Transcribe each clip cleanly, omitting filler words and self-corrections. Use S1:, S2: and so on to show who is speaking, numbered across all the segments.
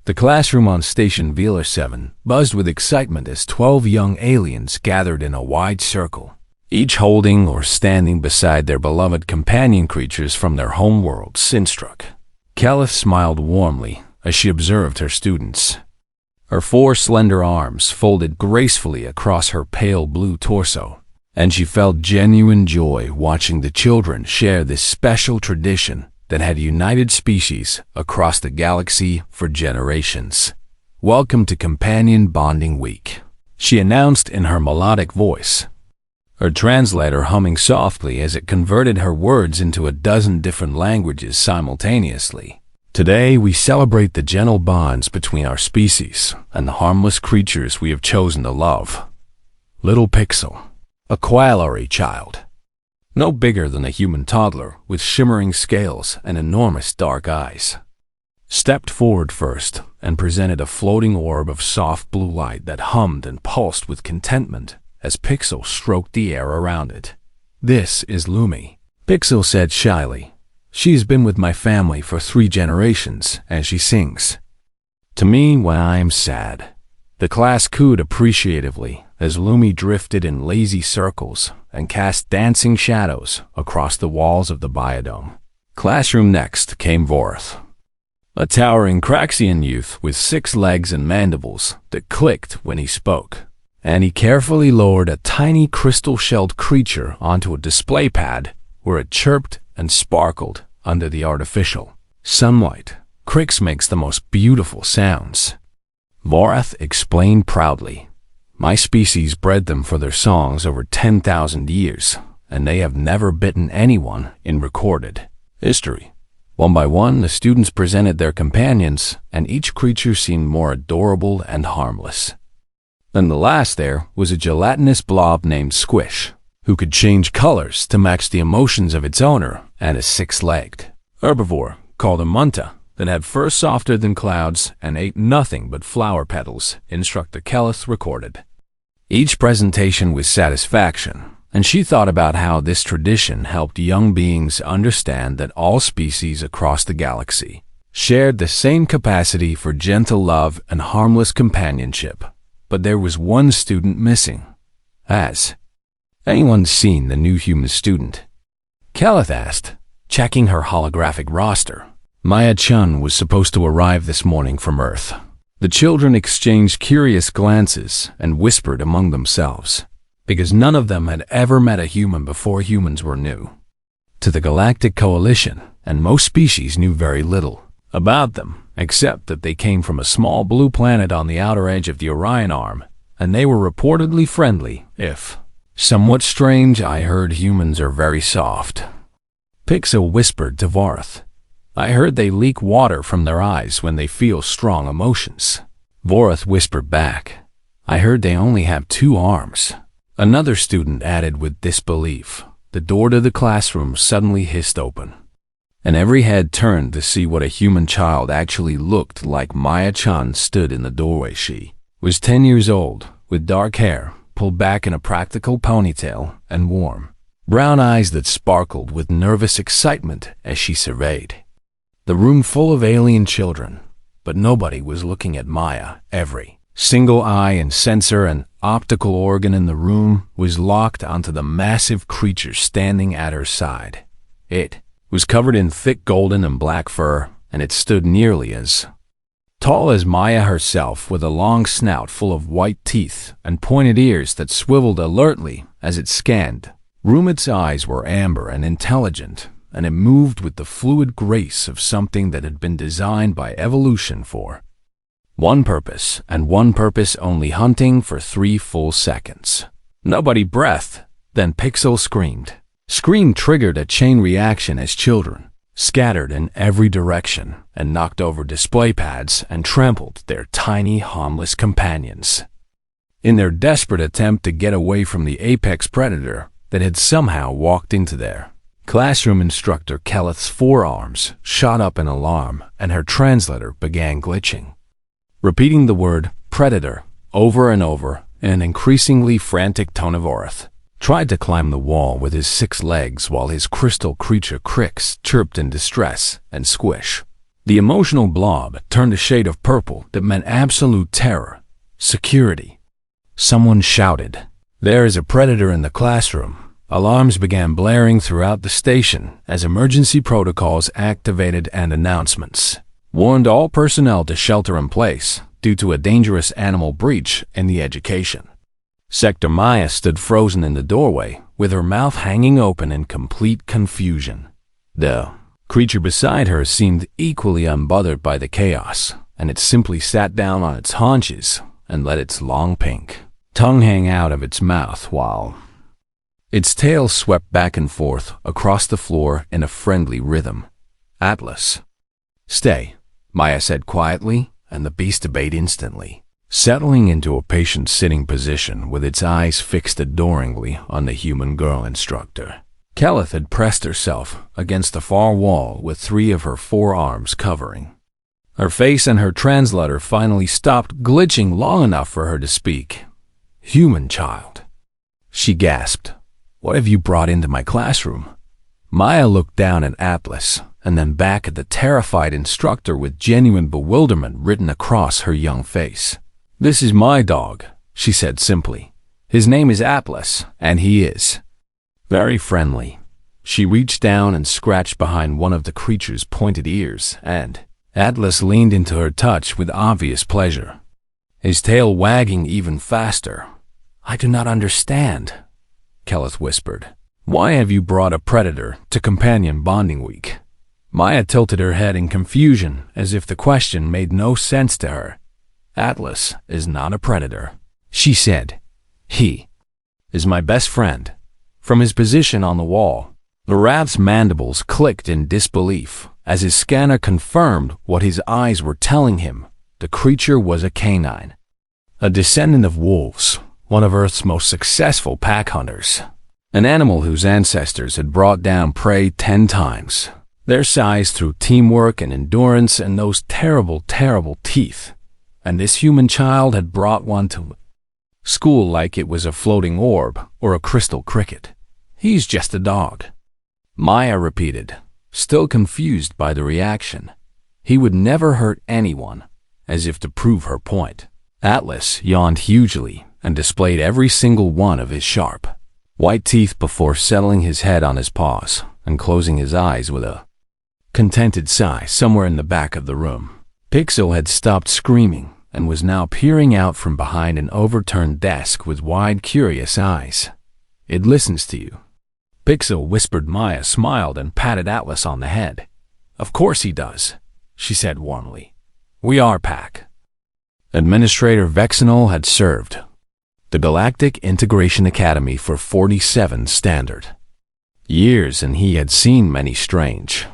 S1: The classroom on Station Velar 7 buzzed with excitement as 12 young aliens gathered in a wide circle, each holding or standing beside their beloved companion creatures from their homeworld, Sinstruck. Kelith smiled warmly as she observed her students. Her 4 slender arms folded gracefully across her pale blue torso, and she felt genuine joy watching the children share this special tradition that had united species across the galaxy for generations. "Welcome to Companion Bonding Week," she announced in her melodic voice, her translator humming softly as it converted her words into a dozen different languages simultaneously. "Today we celebrate the gentle bonds between our species and the harmless creatures we have chosen to love. Little Pixel, a koalari child, no bigger than a human toddler with shimmering scales and enormous dark eyes, stepped forward first and presented a floating orb of soft blue light that hummed and pulsed with contentment as Pixel stroked the air around it. "This is Lumi," Pixel said shyly. "She's been with my family for 3 generations, and she sings to me when I am sad." The class cooed appreciatively as Lumi drifted in lazy circles and cast dancing shadows across the walls of the biodome. Classroom next came Vorth, a towering Craxian youth with 6 legs and mandibles that clicked when he spoke, and he carefully lowered a tiny crystal-shelled creature onto a display pad where it chirped and sparkled under the artificial sunlight. "Crix makes the most beautiful sounds," Vorth explained proudly. "My species bred them for their songs over 10,000 years, and they have never bitten anyone in recorded history." One by one, the students presented their companions, and each creature seemed more adorable and harmless. Then the last there was a gelatinous blob named Squish, who could change colors to match the emotions of its owner, and a 6-legged herbivore called a munta that had fur softer than clouds and ate nothing but flower petals, Instructor Kelith recorded. Each presentation was satisfaction, and she thought about how this tradition helped young beings understand that all species across the galaxy shared the same capacity for gentle love and harmless companionship. But there was one student missing. "Has anyone seen the new human student?" Kelith asked, checking her holographic roster. Maya Chun was supposed to arrive this morning from Earth. The children exchanged curious glances and whispered among themselves, because none of them had ever met a human before humans were new to the Galactic Coalition, and most species knew very little about them, except that they came from a small blue planet on the outer edge of the Orion Arm, and they were reportedly friendly, if somewhat strange. "I heard humans are very soft," Pixel whispered to Vorth. "I heard they leak water from their eyes when they feel strong emotions." Vorth whispered back, "I heard they only have 2 arms." Another student added with disbelief. The door to the classroom suddenly hissed open, and every head turned to see what a human child actually looked like. Maya Chan stood in the doorway. She was 10 years old, with dark hair pulled back in a practical ponytail and warm brown eyes that sparkled with nervous excitement as she surveyed the room full of alien children. But nobody was looking at Maya. Every single eye and sensor and optical organ in the room was locked onto the massive creature standing at her side. It was covered in thick golden and black fur, and it stood nearly as tall as Maya herself, with a long snout full of white teeth and pointed ears that swiveled alertly as it scanned room. Its eyes were amber and intelligent, and it moved with the fluid grace of something that had been designed by evolution for one purpose, and one purpose only: hunting for 3 full seconds. Nobody breathed. Then Pixel screamed. Scream triggered a chain reaction as children scattered in every direction and knocked over display pads and trampled their tiny, harmless companions in their desperate attempt to get away from the apex predator that had somehow walked into their classroom. Instructor Kelith's forearms shot up in alarm, and her translator began glitching, repeating the word predator over and over in an increasingly frantic tone. Of Vorth tried to climb the wall with his 6 legs while his crystal creature Crix chirped in distress, and Squish The emotional blob turned a shade of purple that meant absolute terror. Security. Someone shouted, "There is a predator in the classroom." Alarms began blaring throughout the station as emergency protocols activated and announcements warned all personnel to shelter in place due to a dangerous animal breach in the education. Sector Maya stood frozen in the doorway with her mouth hanging open in complete confusion. The creature beside her seemed equally unbothered by the chaos, and it simply sat down on its haunches and let its long pink tongue hang out of its mouth while its tail swept back and forth across the floor in a friendly rhythm. "Atlas." "Stay," Maya said quietly, and the beast obeyed instantly, settling into a patient sitting position with its eyes fixed adoringly on the human girl instructor. Keleth had pressed herself against the far wall with 3 of her 4 arms covering her face, and her translator finally stopped glitching long enough for her to speak. "Human child," she gasped. "What have you brought into my classroom?" Maya looked down at Atlas and then back at the terrified instructor with genuine bewilderment written across her young face. "This is my dog," she said simply. "His name is Atlas, and he is very friendly." She reached down and scratched behind one of the creature's pointed ears, and Atlas leaned into her touch with obvious pleasure, his tail wagging even faster. "I do not understand," Keleth whispered. "Why have you brought a predator to Companion Bonding Week?" Maya tilted her head in confusion as if the question made no sense to her. "Atlas is not a predator," she said. "He is my best friend." From his position on the wall, the rat's mandibles clicked in disbelief as his scanner confirmed what his eyes were telling him. The creature was a canine, a descendant of wolves, one of Earth's most successful pack hunters, an animal whose ancestors had brought down prey 10 times their size through teamwork and endurance and those terrible, terrible teeth. And this human child had brought one to school like it was a floating orb or a crystal cricket. "He's just a dog," Maya repeated, still confused by the reaction. "He would never hurt anyone," as if to prove her point. Atlas yawned hugely and displayed every single one of his sharp, white teeth before settling his head on his paws and closing his eyes with a contented sigh somewhere in the back of the room. Pixel had stopped screaming and was now peering out from behind an overturned desk with wide, curious eyes. "It listens to you," Pixel whispered. Maya smiled and patted Atlas on the head. "Of course he does," she said warmly. "We are pack." Administrator Vexenol had served the Galactic Integration Academy for 47 standard years, and he had seen many strange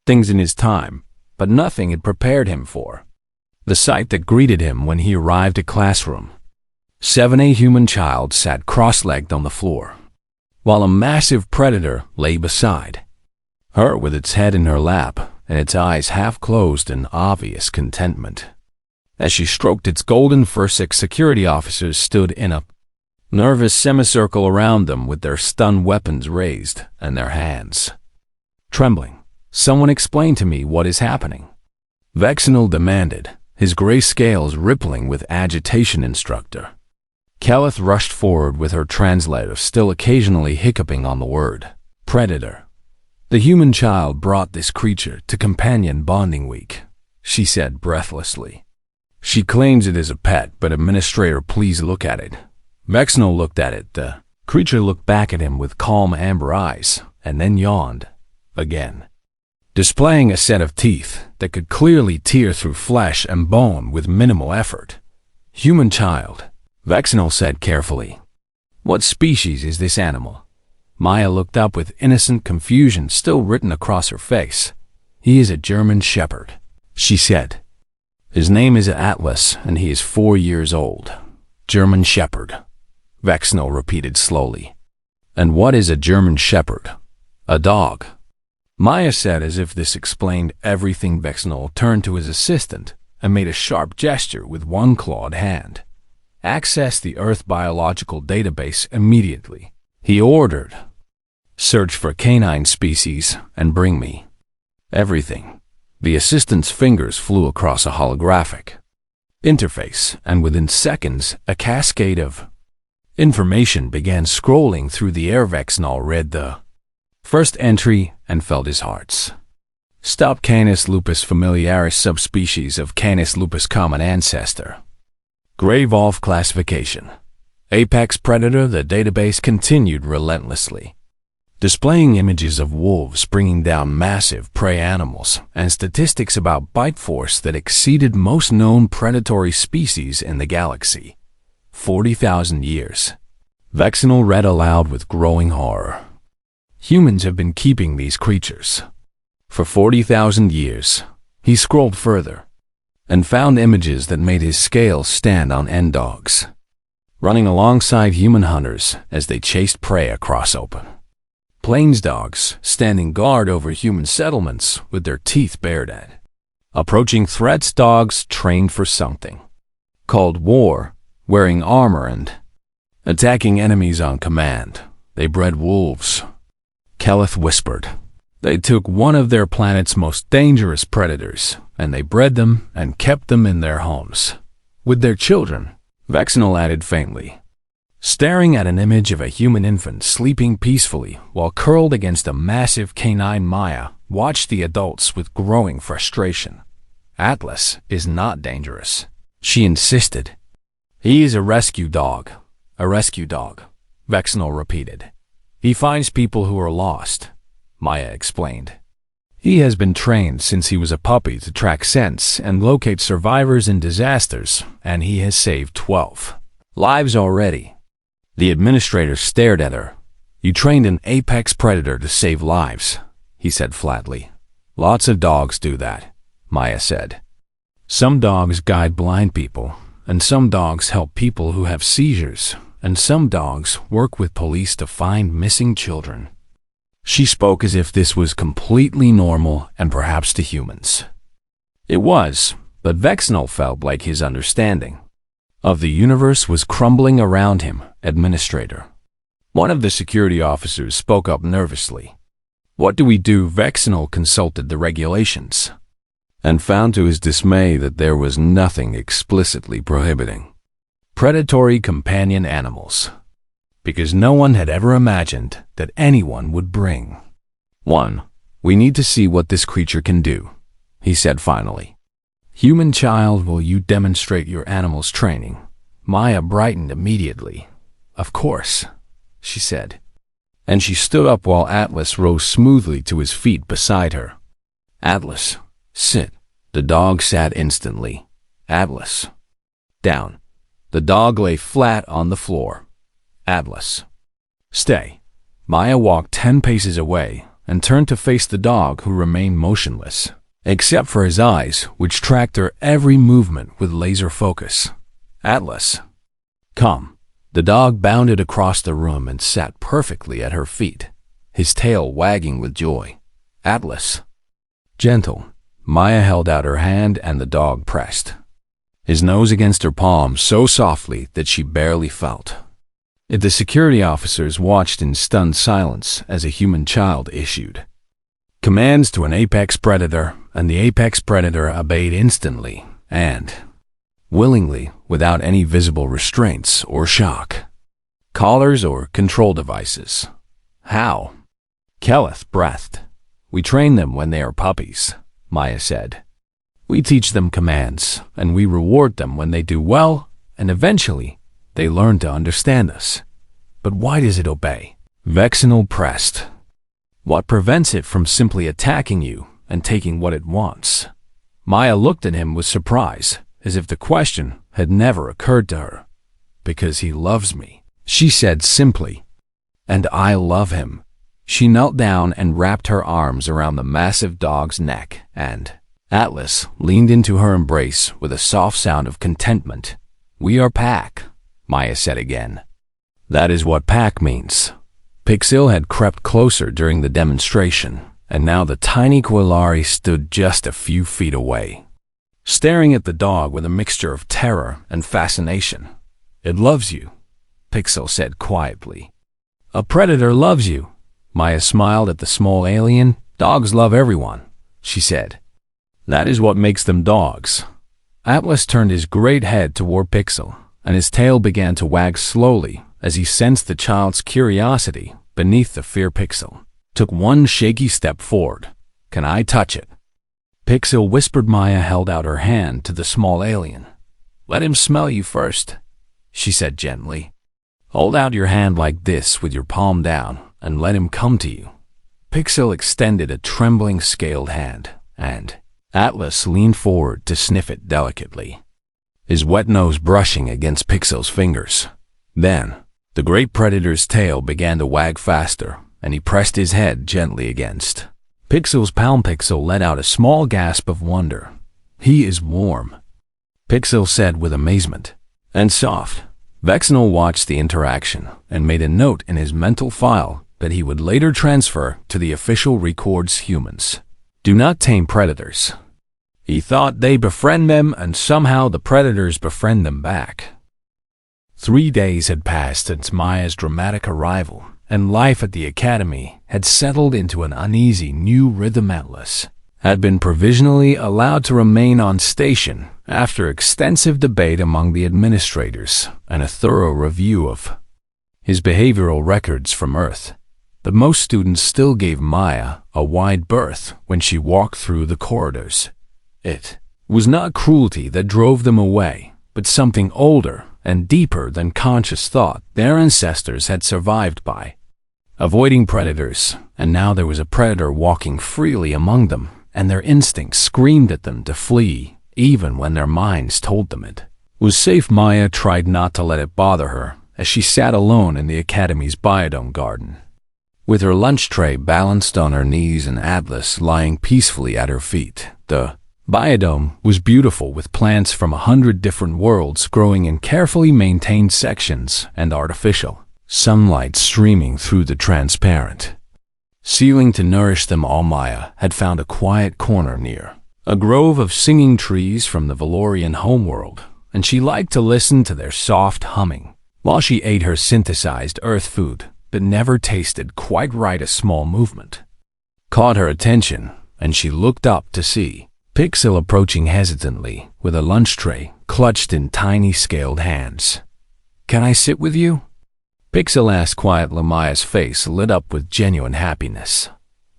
S1: things in his time, but nothing had prepared him for the sight that greeted him when he arrived at classroom. 7A human child sat cross-legged on the floor, while a massive predator lay beside her with its head in her lap and its eyes half closed in obvious contentment. As she stroked its golden fur, 6 security officers stood in a nervous semicircle around them with their stun weapons raised and their hands trembling. "Someone explain to me what is happening," Vexenol demanded, his gray scales rippling with agitation. "Instructor." Keleth rushed forward with her translator still occasionally hiccuping on the word predator. "The human child brought this creature to Companion Bonding Week," she said breathlessly. "She claims it is a pet, but Administrator, please look at it." Vexenol looked at it. The creature looked back at him with calm amber eyes and then yawned again, displaying a set of teeth that could clearly tear through flesh and bone with minimal effort. "Human child," Vexenol said carefully. "What species is this animal?" Maya looked up with innocent confusion still written across her face. "He is a German shepherd," she said. "His name is Atlas, and he is 4 years old." "German shepherd," Vexenol repeated slowly. "And what is a German shepherd?" "A dog," Maya said, as if this explained everything. Vexenol turned to his assistant and made a sharp gesture with one clawed hand. "Access the Earth biological database immediately," he ordered. "Search for canine species and bring me everything." The assistant's fingers flew across a holographic interface, and within seconds, a cascade of information began scrolling through the air. Vexnol read the first entry and felt his heart's stop. Canis lupus familiaris, subspecies of Canis lupus, common ancestor. Grave off classification. Apex predator. The database continued relentlessly, displaying images of wolves bringing down massive prey animals and statistics about bite force that exceeded most known predatory species in the galaxy. 40,000 years. Vexnol read aloud with growing horror. Humans have been keeping these creatures for 40,000 years. He scrolled further and found images that made his scales stand on end. Dogs running alongside human hunters as they chased prey across open plains. Dogs standing guard over human settlements with their teeth bared at approaching threats. Dogs trained for something called war, wearing armor and attacking enemies on command. They bred wolves. Keleth whispered. They took one of their planet's most dangerous predators, and they bred them and kept them in their homes with their children. Vexnol added faintly, staring at an image of a human infant sleeping peacefully while curled against a massive canine. Maya watched the adults with growing frustration. Atlas is not dangerous, she insisted. He is a rescue dog. A rescue dog, Vexnol repeated. He finds people who are lost, Maya explained. He has been trained since he was a puppy to track scents and locate survivors in disasters, and he has saved 12 lives already. The administrator stared at her. You trained an apex predator to save lives, he said flatly. Lots of dogs do that, Maya said. Some dogs guide blind people, and some dogs help people who have seizures, and some dogs work with police to find missing children. She spoke as if this was completely normal and perhaps to humans. It was, but Vexnol felt like his understanding of the universe was crumbling around him. Administrator. One of the security officers spoke up nervously. What do we do? Vexnol consulted the regulations and found to his dismay that there was nothing explicitly prohibiting predatory companion animals, because no one had ever imagined that anyone would bring one. We need to see what this creature can do, he said finally. Human child, will you demonstrate your animal's training? Maya brightened immediately. Of course, she said, and she stood up while Atlas rose smoothly to his feet beside her. Atlas, sit. The dog sat instantly. Atlas, down. The dog lay flat on the floor. Atlas, stay. Maya walked 10 paces away and turned to face the dog, who remained motionless, except for his eyes, which tracked her every movement with laser focus. Atlas, come. The dog bounded across the room and sat perfectly at her feet, his tail wagging with joy. Atlas, gentle. Maya held out her hand and the dog pressed his nose against her palm so softly that she barely felt it. The security officers watched in stunned silence as a human child issued commands to an apex predator, and the apex predator obeyed instantly and willingly, without any visible restraints or shock, collars or control devices. How? Keleth breathed. We train them when they are puppies, Maya said. We teach them commands, and we reward them when they do well, and eventually they learn to understand us. But why does it obey? Vexnol pressed. What prevents it from simply attacking you and taking what it wants? Maya looked at him with surprise, as if the question had never occurred to her. Because he loves me, she said simply. And I love him. She knelt down and wrapped her arms around the massive dog's neck, and Atlas leaned into her embrace with a soft sound of contentment. We are pack, Maya said again. That is what pack means. Pixil had crept closer during the demonstration, and now the tiny Quillari stood just a few feet away, staring at the dog with a mixture of terror and fascination. It loves you, Pixil said quietly. A predator loves you. Maya smiled at the small alien. Dogs love everyone, she said. That is what makes them dogs. Atlas turned his great head toward Pixel, and his tail began to wag slowly as he sensed the child's curiosity beneath the fear. Pixel took one shaky step forward. "Can I touch it?" Pixel whispered. Maya held out her hand to the small alien. "Let him smell you first," she said gently. "Hold out your hand like this with your palm down and let him come to you." Pixel extended a trembling scaled hand, and Atlas leaned forward to sniff it delicately, his wet nose brushing against Pixel's fingers. Then, the great predator's tail began to wag faster, and he pressed his head gently against Pixel's palm. Pixel let out a small gasp of wonder. "He is warm," Pixel said with amazement. "And soft." Vexnal watched the interaction and made a note in his mental file that he would later transfer to the official records. Humans do not tame predators. He thought they befriend them, and somehow the predators befriend them back. 3 days had passed since Maya's dramatic arrival, and life at the academy had settled into an uneasy new rhythm. Atlas had been provisionally allowed to remain on station after extensive debate among the administrators and a thorough review of his behavioral records from Earth. But most students still gave Maya a wide berth when she walked through the corridors. It was not cruelty that drove them away, but something older and deeper than conscious thought their ancestors had survived by avoiding predators, and now there was a predator walking freely among them, and their instincts screamed at them to flee, even when their minds told them it was safe. Maya tried not to let it bother her as she sat alone in the academy's biodome garden, with her lunch tray balanced on her knees and Atlas lying peacefully at her feet. The biodome was beautiful, with plants from 100 different worlds growing in carefully maintained sections and artificial sunlight streaming through the transparent ceiling to nourish them all. Maya had found a quiet corner near a grove of singing trees from the Valorian homeworld, and she liked to listen to their soft humming while she ate her synthesized earth food that never tasted quite right. A small movement caught her attention, and she looked up to see Pixel approaching hesitantly with a lunch tray clutched in tiny scaled hands. "Can I sit with you?" Pixel asked quietly. Maya's face lit up with genuine happiness.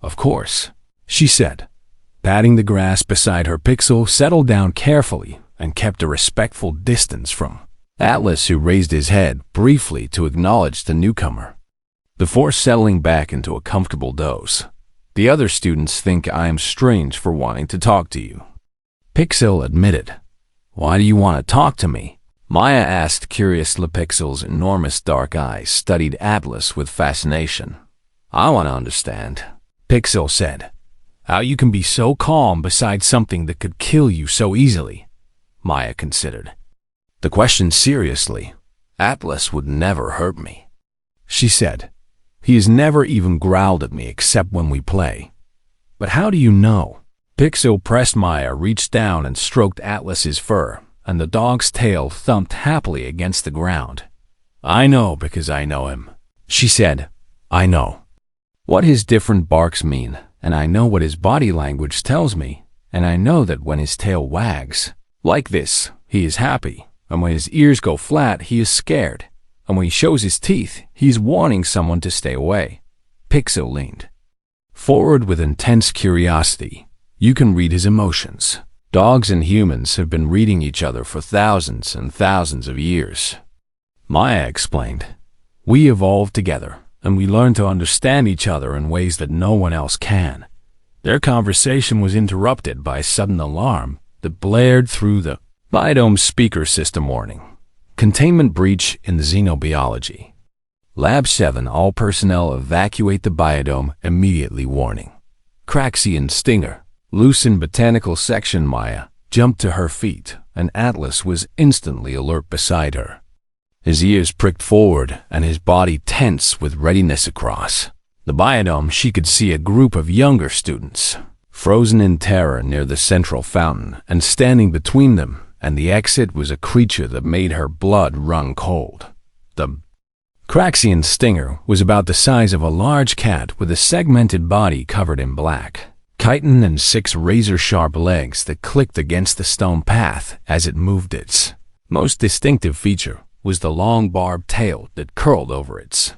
S1: "Of course," she said, patting the grass beside her. Pixel settled down carefully and kept a respectful distance from Atlas, who raised his head briefly to acknowledge the newcomer before settling back into a comfortable doze. "The other students think I am strange for wanting to talk to you," Pixel admitted. "Why do you want to talk to me?" Maya asked curiously. Pixel's enormous dark eyes studied Atlas with fascination. "I want to understand," Pixel said, "how you can be so calm beside something that could kill you so easily." Maya considered the question seriously. "Atlas would never hurt me," she said. "He has never even growled at me except when we play." "But how do you know?" Pixel pressed. Maya reached down and stroked Atlas's fur, and the dog's tail thumped happily against the ground. "I know because I know him," she said. "I know what his different barks mean, and I know what his body language tells me, and I know that when his tail wags like this, he is happy, and when his ears go flat, he is scared. And when he shows his teeth, he's warning someone to stay away." Pixel leaned forward with intense curiosity. "You can read his emotions. Dogs and humans have been reading each other for thousands and thousands of years," Maya explained. "We evolved together, and we learned to understand each other in ways that no one else can." Their conversation was interrupted by a sudden alarm that blared through the biodome speaker system. "Warning. Containment breach in the xenobiology. Lab 7, all personnel evacuate the biodome immediately. Warning." Craxian Stinger, loose in botanical section. Maya jumped to her feet, and Atlas was instantly alert beside her, his ears pricked forward and his body tense with readiness. Across the biodome, she could see a group of younger students, frozen in terror near the central fountain, and standing between them and the exit was a creature that made her blood run cold. The Craxian Stinger was about the size of a large cat with a segmented body covered in black. chitin and 6 razor-sharp legs that clicked against the stone path as it moved. Its most distinctive feature was the long barbed tail that curled over its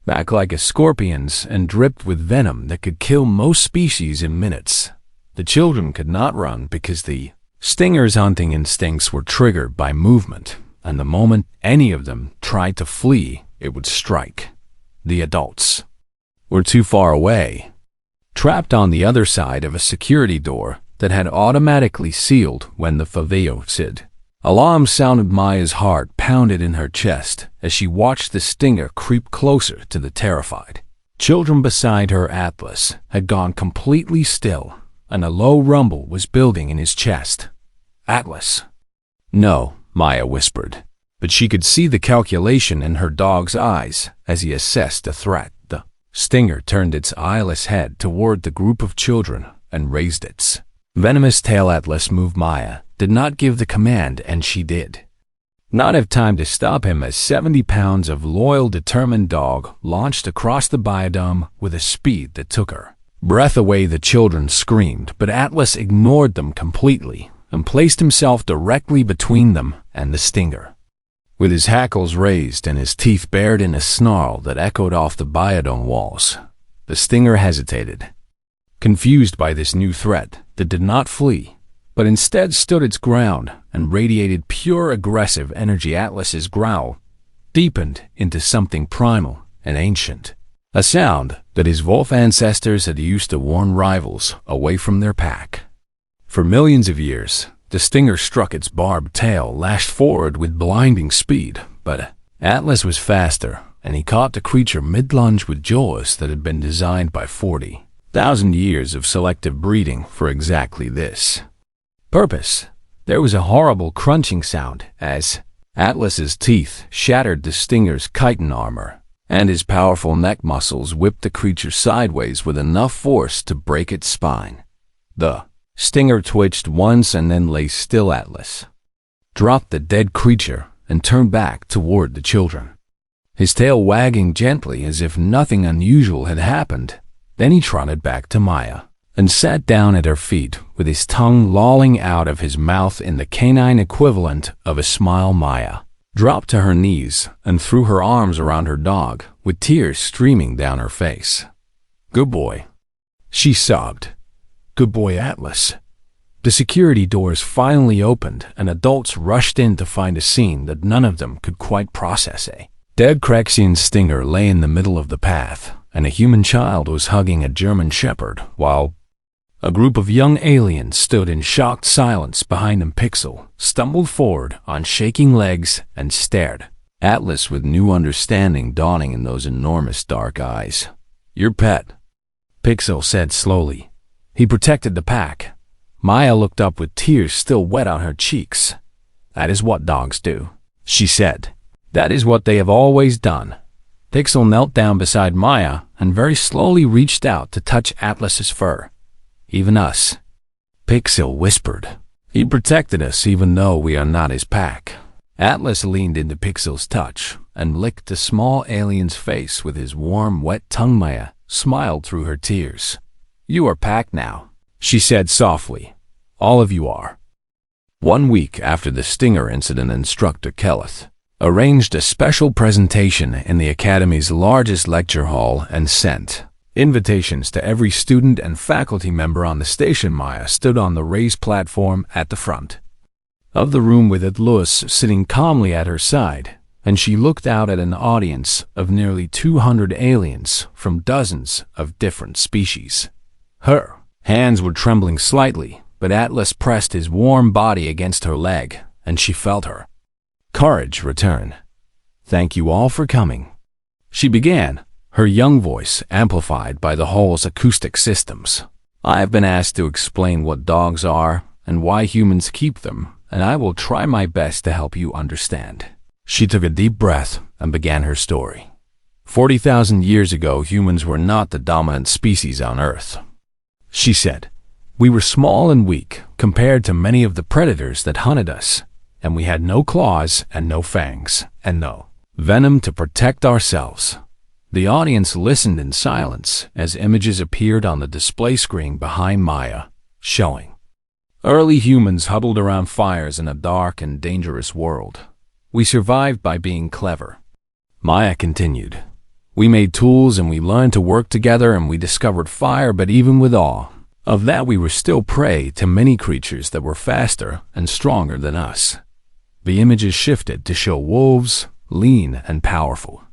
S1: back like a scorpion's and dripped with venom that could kill most species in minutes. The children could not run because the stinger's hunting instincts were triggered by movement, and the moment any of them tried to flee, it would strike. The adults were too far away, trapped on the other side of a security door that had automatically sealed when the Faveo alarm sounded. Maya's heart pounded in her chest as she watched the stinger creep closer to the terrified children beside her. Atlas had gone completely still, and a low rumble was building in his chest. Atlas. No, Maya whispered, but she could see the calculation in her dog's eyes as he assessed the threat. The stinger turned its eyeless head toward the group of children and raised its venomous tail. Atlas moved. Maya did not give the command, and she did not have time to stop him as 70 pounds of loyal, determined dog launched across the biodome with a speed that took her breath away. The children screamed, but Atlas ignored them completely and placed himself directly between them and the stinger. With his hackles raised and his teeth bared in a snarl that echoed off the biodome walls, the stinger hesitated, confused by this new threat that did not flee, but instead stood its ground and radiated pure aggressive energy. Atlas's growl deepened into something primal and ancient, a sound that his wolf ancestors had used to warn rivals away from their pack. For millions of years, the stinger struck its barbed tail, lashed forward with blinding speed, but Atlas was faster, and he caught the creature mid-lunge with jaws that had been designed by 40,000 years of selective breeding for exactly this purpose. There was a horrible crunching sound as Atlas's teeth shattered the stinger's chitin armor, and his powerful neck muscles whipped the creature sideways with enough force to break its spine. The stinger twitched once and then lay still. Atlas dropped the dead creature and turned back toward the children, his tail wagging gently as if nothing unusual had happened. Then he trotted back to Maya and sat down at her feet with his tongue lolling out of his mouth in the canine equivalent of a smile. Maya dropped to her knees and threw her arms around her dog, with tears streaming down her face. "Good boy," she sobbed. "Good boy, Atlas." The security doors finally opened, and adults rushed in to find a scene that none of them could quite process. A dead Craxian stinger lay in the middle of the path, and a human child was hugging a German shepherd, while a group of young aliens stood in shocked silence behind them. Pixel stumbled forward on shaking legs and stared. Atlas with new understanding dawning in those enormous dark eyes. "Your pet," Pixel said slowly. "He protected the pack." Maya looked up with tears still wet on her cheeks. "That is what dogs do," she said. "That is what they have always done." Pixel knelt down beside Maya and very slowly reached out to touch Atlas's fur. "Even us," Pixel whispered. "He protected us even though we are not his pack." Atlas leaned into Pixel's touch and licked the small alien's face with his warm, wet tongue. Maya smiled through her tears. "You are pack now," she said softly. "All of you are." 1 week after the stinger incident, instructor Kelleth arranged a special presentation in the Academy's largest lecture hall and sent invitations to every student and faculty member on the station. Maya stood on the raised platform at the front of the room with Lewis sitting calmly at her side, and she looked out at an audience of nearly 200 aliens from dozens of different species. Her hands were trembling slightly, but Atlas pressed his warm body against her leg, and she felt her courage return. "Thank you all for coming," she began, her young voice amplified by the hall's acoustic systems. "I have been asked to explain what dogs are and why humans keep them, and I will try my best to help you understand." She took a deep breath and began her story. 40,000 years ago, humans were not the dominant species on Earth, she said. "We were small and weak compared to many of the predators that hunted us, and we had no claws and no fangs and no venom to protect ourselves. The audience listened in silence as images appeared on the display screen behind Maya, showing early humans huddled around fires in a dark and dangerous world. We survived by being clever. Maya continued. We made tools and we learned to work together and we discovered fire, but even with all of that we were still prey to many creatures that were faster and stronger than us. The images shifted to show wolves, lean and powerful,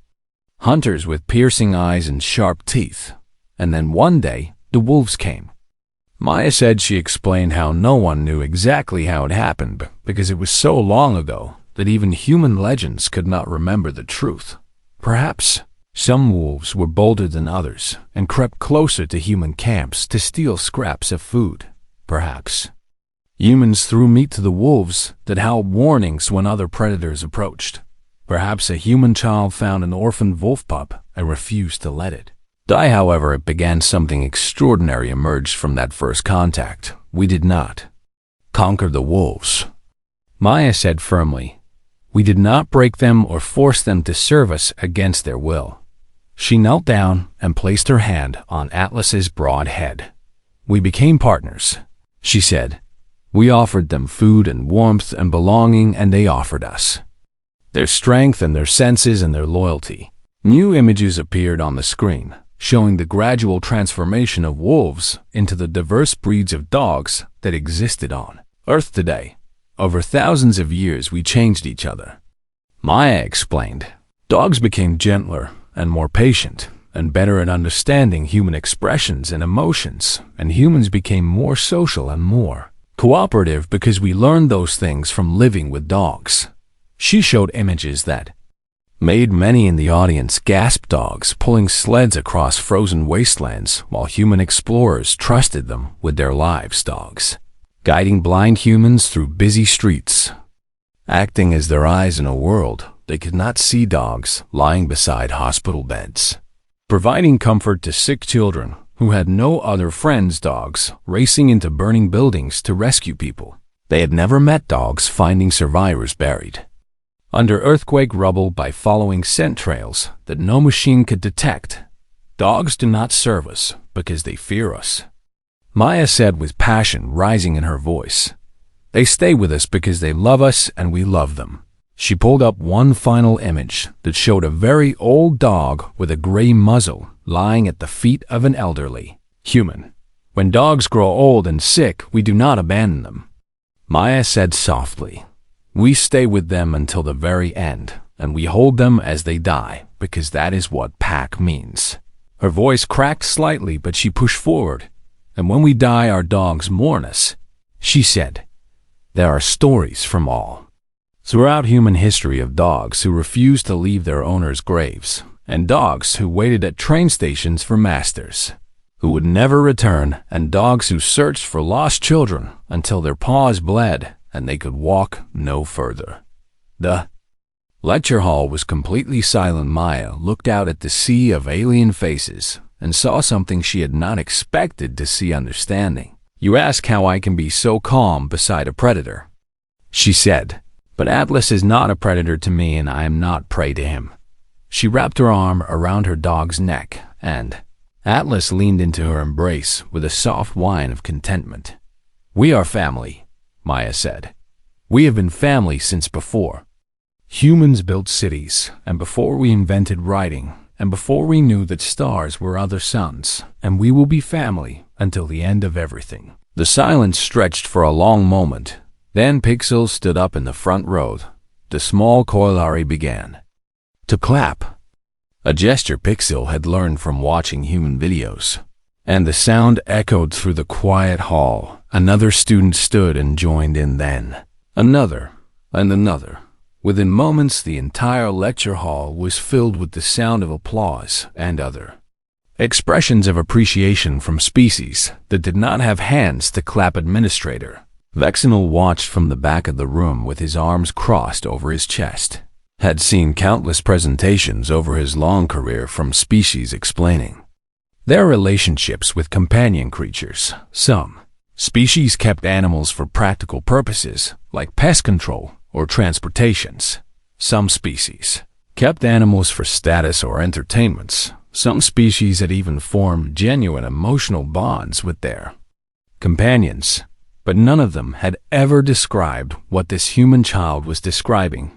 S1: hunters with piercing eyes and sharp teeth, and then one day the wolves came. Maya said she explained how no one knew exactly how it happened because it was so long ago that even human legends could not remember the truth. Perhaps some wolves were bolder than others and crept closer to human camps to steal scraps of food. Perhaps humans threw meat to the wolves that howled warnings when other predators approached. Perhaps a human child found an orphaned wolf pup and refused to let it die. However, it began something extraordinary emerged from that first contact. We did not conquer the wolves, Maya said firmly. We did not break them or force them to serve us against their will. She knelt down and placed her hand on Atlas's broad head. We became partners, she said. We offered them food and warmth and belonging, and they offered us their strength and their senses and their loyalty. New images appeared on the screen, showing the gradual transformation of wolves into the diverse breeds of dogs that existed on Earth today. Over thousands of years, we changed each other, Maya explained. Dogs became gentler and more patient and better at understanding human expressions and emotions, and humans became more social and more cooperative because we learned those things from living with dogs. She showed images that made many in the audience gasp. Dogs pulling sleds across frozen wastelands while human explorers trusted them with their lives. Dogs guiding blind humans through busy streets, acting as their eyes in a world they could not see. Dogs lying beside hospital beds, providing comfort to sick children who had no other friends. Dogs racing into burning buildings to rescue people they had never met. Dogs finding survivors buried under earthquake rubble by following scent trails that no machine could detect. Dogs do not serve us because they fear us, Maya said with passion rising in her voice. They stay with us because they love us and we love them. She pulled up one final image that showed a very old dog with a gray muzzle lying at the feet of an elderly human. When dogs grow old and sick, we do not abandon them, Maya said softly. We stay with them until the very end, and we hold them as they die, because that is what pack means. Her voice cracked slightly, but she pushed forward. And when we die, our dogs mourn us, she said. There are stories from all throughout human history of dogs who refused to leave their owners' graves, and dogs who waited at train stations for masters who would never return, and dogs who searched for lost children until their paws bled and they could walk no further. The lecture hall was completely silent. Maya looked out at the sea of alien faces and saw something she had not expected to see. Understanding. You ask how I can be so calm beside a predator, she said. But Atlas is not a predator to me, and I am not prey to him. She wrapped her arm around her dog's neck, and Atlas leaned into her embrace with a soft whine of contentment. We are family, Maya said. We have been family since before humans built cities, and before we invented writing, and before we knew that stars were other suns, and we will be family until the end of everything. The silence stretched for a long moment. Then Pixel stood up in the front row. The small Koilari began to clap, a gesture Pixel had learned from watching human videos. And the sound echoed through the quiet hall. Another student stood and joined in then. Another, and another. Within moments, the entire lecture hall was filled with the sound of applause and other expressions of appreciation from species that did not have hands to clap. Administrator Vexenal watched from the back of the room with his arms crossed over his chest. Had seen countless presentations over his long career from species explaining their relationships with companion creatures. Some species kept animals for practical purposes, like pest control or transportations. Some species kept animals for status or entertainments. Some species had even formed genuine emotional bonds with their companions, but none of them had ever described what this human child was describing.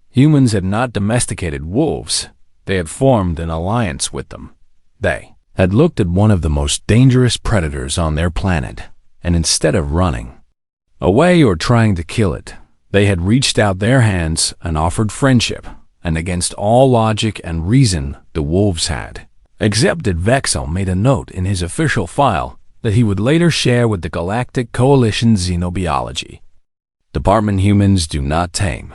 S1: Humans had not domesticated wolves. They had formed an alliance with them. They had looked at one of the most dangerous predators on their planet, and instead of running away or trying to kill it, they had reached out their hands and offered friendship, and against all logic and reason, the wolves had accepted. Vexel made a note in his official file that he would later share with the Galactic Coalition Xenobiology Department. Humans do not tame.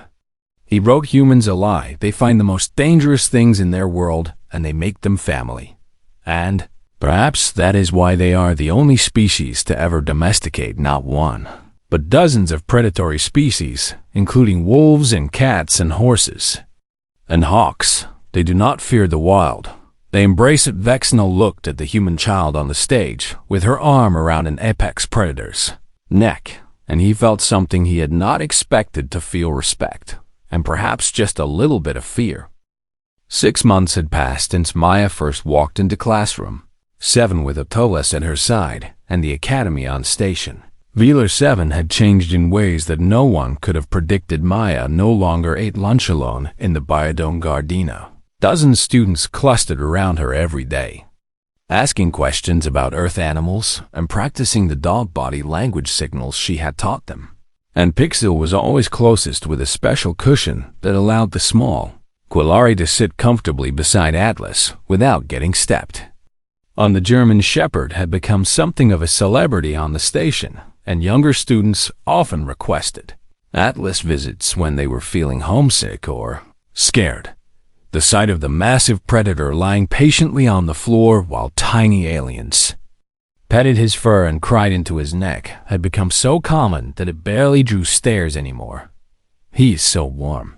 S1: He wrote, humans ally. They find the most dangerous things in their world and they make them family. And perhaps that is why they are the only species to ever domesticate not one, but dozens of predatory species, including wolves and cats and horses and hawks. They do not fear the wild. They embrace it. Vexnell looked at the human child on the stage with her arm around an apex predator's neck, and he felt something he had not expected to feel: respect, and perhaps just a little bit of fear. 6 months had passed since Maya first walked into classroom 7 with Atolas at her side and the academy on station. Velar 7 had changed in ways that no one could have predicted. Maya no longer ate lunch alone in the Biodome Gardena. Dozens of students clustered around her every day, asking questions about Earth animals and practicing the dog body language signals she had taught them. And Pixel was always closest, with a special cushion that allowed the small Quillari to sit comfortably beside Atlas without getting stepped on. The German Shepherd had become something of a celebrity on the station, and younger students often requested Atlas visits when they were feeling homesick or scared. The sight of the massive predator lying patiently on the floor while tiny aliens petted his fur and cried into his neck had become so common that it barely drew stares anymore. "He's so warm,"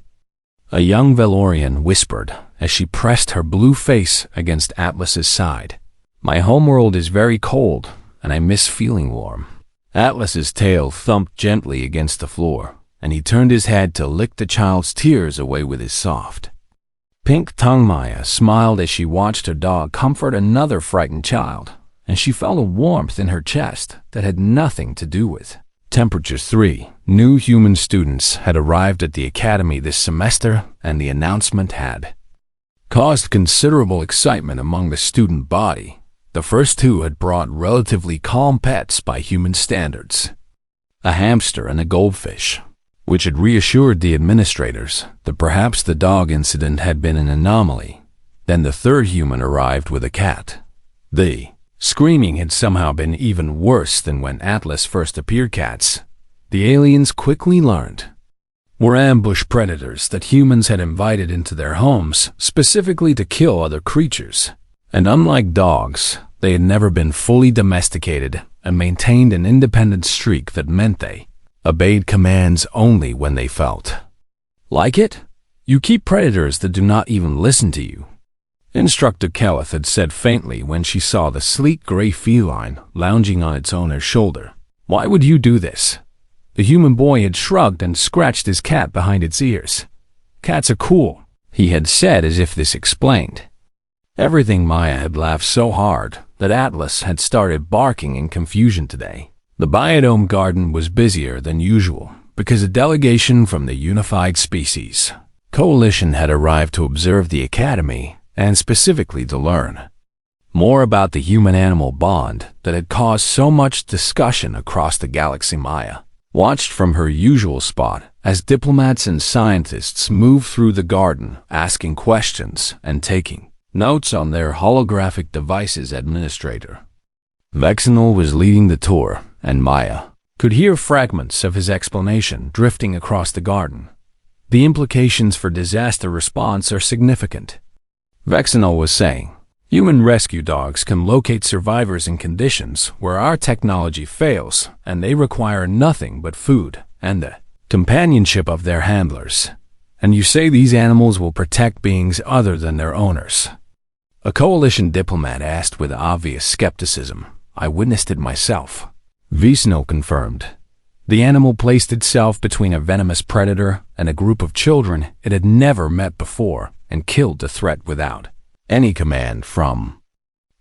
S1: a young Valorian whispered as she pressed her blue face against Atlas's side. "My homeworld is very cold, and I miss feeling warm." Atlas's tail thumped gently against the floor, and he turned his head to lick the child's tears away with his soft pink tongue. Maya smiled as she watched her dog comfort another frightened child, and she felt a warmth in her chest that had nothing to do with temperature. 3 new human students had arrived at the academy this semester, and the announcement had caused considerable excitement among the student body. The first 2 had brought relatively calm pets by human standards, a hamster and a goldfish, which had reassured the administrators that perhaps the dog incident had been an anomaly. Then the third human arrived with a cat. The screaming had somehow been even worse than when Atlas first appeared. Cats, the aliens quickly learned, were ambush predators that humans had invited into their homes specifically to kill other creatures. And unlike dogs, they had never been fully domesticated and maintained an independent streak that meant they obeyed commands only when they felt like it. "You keep predators that do not even listen to you," Instructor Kelleth had said faintly when she saw the sleek gray feline lounging on its owner's shoulder. "Why would you do this?" The human boy had shrugged and scratched his cat behind its ears. "Cats are cool," he had said, as if this explained everything. Maya had laughed so hard that Atlas had started barking in confusion today. The Biodome Garden was busier than usual because a delegation from the Unified Species Coalition had arrived to observe the academy, and specifically to learn more about the human-animal bond that had caused so much discussion across the galaxy. Maya watched from her usual spot as diplomats and scientists moved through the garden, asking questions and taking notes on their holographic devices. Administrator Vexenol was leading the tour, and Maya could hear fragments of his explanation drifting across the garden. "The implications for disaster response are significant," Vexenol was saying. "Human rescue dogs can locate survivors in conditions where our technology fails, and they require nothing but food and the companionship of their handlers. And you say these animals will protect beings other than their owners?" A coalition diplomat asked with obvious skepticism. "I witnessed it myself," Vesno confirmed. The animal placed itself between a venomous predator and a group of children it had never met before, and killed the threat without any command from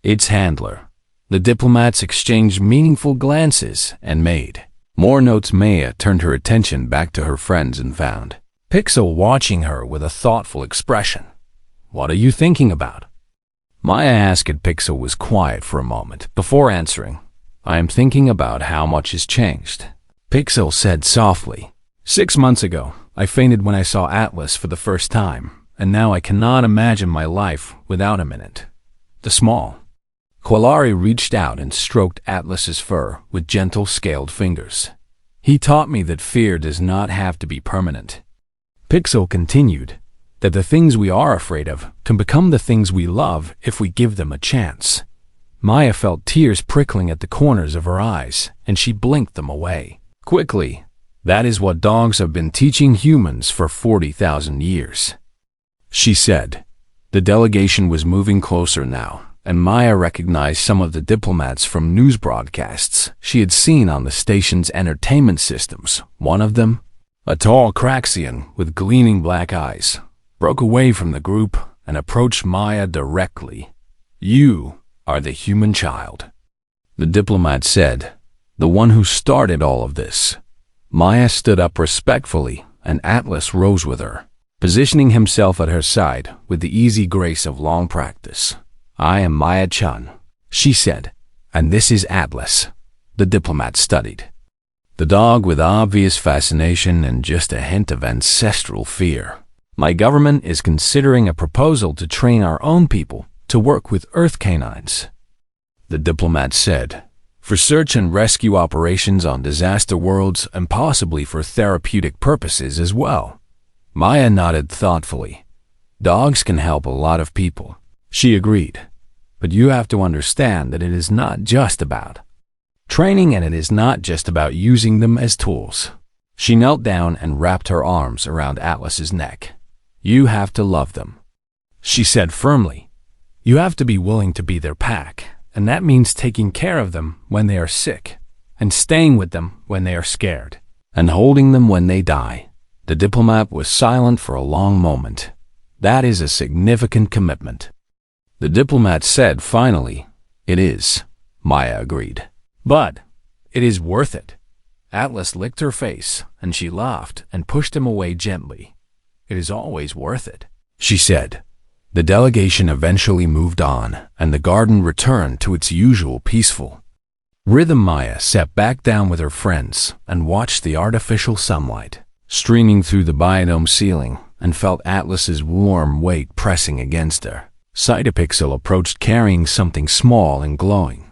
S1: its handler. The diplomats exchanged meaningful glances and made more notes. Maya turned her attention back to her friends and found Pixel watching her with a thoughtful expression. "What are you thinking about?" Maya asked. Pixel was quiet for a moment before answering. "I am thinking about how much has changed," Pixel said softly. "6 months ago, I fainted when I saw Atlas for the first time, and now I cannot imagine my life without him in it." The small Quillari reached out and stroked Atlas's fur with gentle scaled fingers. "He taught me that fear does not have to be permanent." Pixel continued, "that the things we are afraid of can become the things we love if we give them a chance." Maya felt tears prickling at the corners of her eyes, and she blinked them away quickly. "That is what dogs have been teaching humans for 40,000 years," she said. The delegation was moving closer now, and Maya recognized some of the diplomats from news broadcasts she had seen on the station's entertainment systems. One of them, a tall Craxian with gleaming black eyes, broke away from the group and approached Maya directly. "You are the human child," the diplomat said, "the one who started all of this." Maya stood up respectfully, and Atlas rose with her, positioning himself at her side with the easy grace of long practice. "I am Maya-chan," she said, "and this is Atlas." The diplomat studied the dog with obvious fascination and just a hint of ancestral fear. "My government is considering a proposal to train our own people to work with Earth canines," the diplomat said, "for search and rescue operations on disaster worlds and possibly for therapeutic purposes as well." Maya nodded thoughtfully. "Dogs can help a lot of people," she agreed, "but you have to understand that it is not just about training, and it is not just about using them as tools." She knelt down and wrapped her arms around Atlas's neck. "You have to love them," she said firmly. "You have to be willing to be their pack, and that means taking care of them when they are sick, and staying with them when they are scared, and holding them when they die." The diplomat was silent for a long moment. "That is a significant commitment," the diplomat said finally. "It is," Maya agreed. "But it is worth it." Atlas licked her face, and she laughed and pushed him away gently. "It is always worth it," she said. The delegation eventually moved on, and the garden returned to its usual peaceful rhythm. Maya sat back down with her friends and watched the artificial sunlight streaming through the biodome ceiling and felt Atlas's warm weight pressing against her. Pixel approached carrying something small and glowing,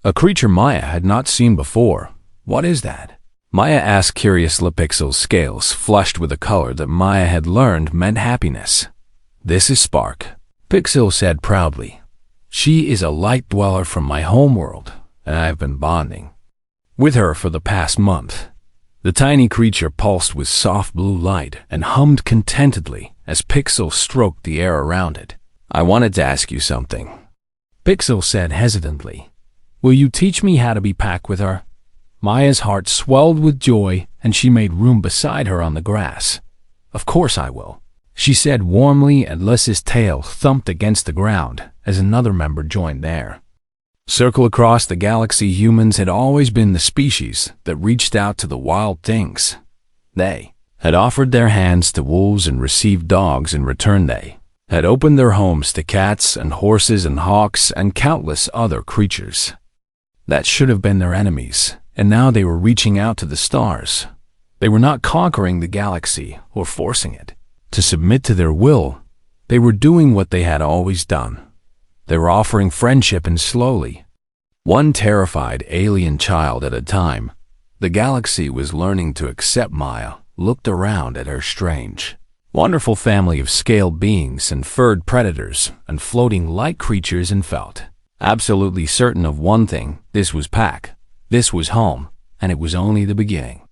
S1: a creature Maya had not seen before. "What is that?" Maya asked curiously. Pixel's scales flushed with a color that Maya had learned meant happiness. "This is Spark," Pixel said proudly. "She is a light dweller from my homeworld, and I have been bonding with her for the past month." The tiny creature pulsed with soft blue light and hummed contentedly as Pixel stroked the air around it. "I wanted to ask you something," Pixel said hesitantly. "Will you teach me how to be packed with her?" Maya's heart swelled with joy, and she made room beside her on the grass. "Of course I will," she said warmly, and Liss's tail thumped against the ground as another member joined there. Circle across the galaxy, humans had always been the species that reached out to the wild things. They had offered their hands to wolves and received dogs in return. They had opened their homes to cats and horses and hawks and countless other creatures that should have been their enemies, and now they were reaching out to the stars. They were not conquering the galaxy or forcing it to submit to their will. They were doing what they had always done. They were offering friendship, and slowly, one terrified alien child at a time, the galaxy was learning to accept. Maya looked around at her strange, wonderful family of scaled beings and furred predators and floating light creatures and felt absolutely certain of one thing: this was Pack, this was home, and it was only the beginning.